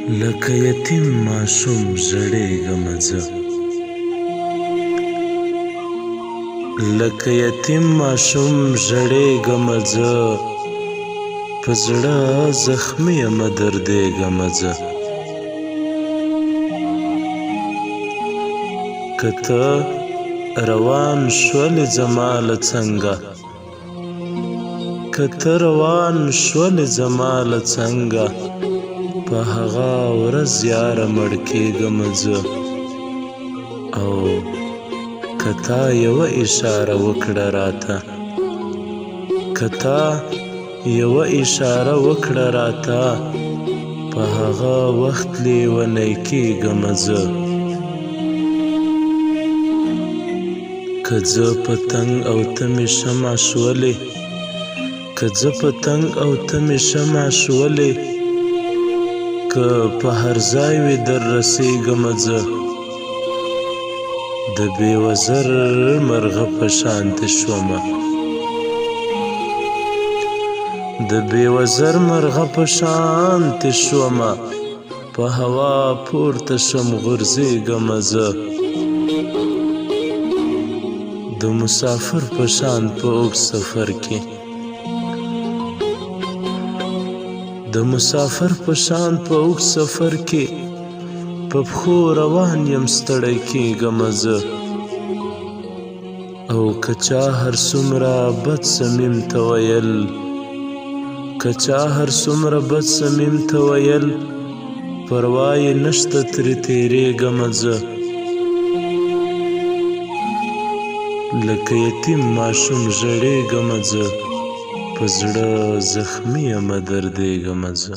لکه یتیم ماشوم ژړېږمه زه، لکه یتیم ماشوم ژړېږمه زه، په زړه زخمي یمه دردېږمه زه. که ته روان شولې زما له څنګه، که ته روان شولې زما له څنګه، په هغه ورځ یاره مړ کېږمه زه. او که تا یوه اشاره وکړه راته، که تا یوه اشاره وکړه راته، په هغه وخت لیونی کېږمه زه. که زه په تنګ او ته مې شمع شولې، که زه په تنګ او ته مې شمع شولې، که په هر ځای وې در رسېږمه زه. د بېوزر مرغه په شانتې شومه، د بېوزر مرغه په شانتې شومه، په هوا پورته شم غورځېږمه زه. د مسافر په شان په اوږد سفر کې، د مسافر په شان په اوږد سفر کې، په پښو روان یم ستړی کېږمه زه. او که چا هر څومره بد څه میم ته ویل، که چا هر څومره بد څه میم ته ویل، پروا یې نشته ترې تېرېږمه زه. لکه یتیم ماشوم ژړېږمه زه، په زړه زخمي یمه دردېږمه زه.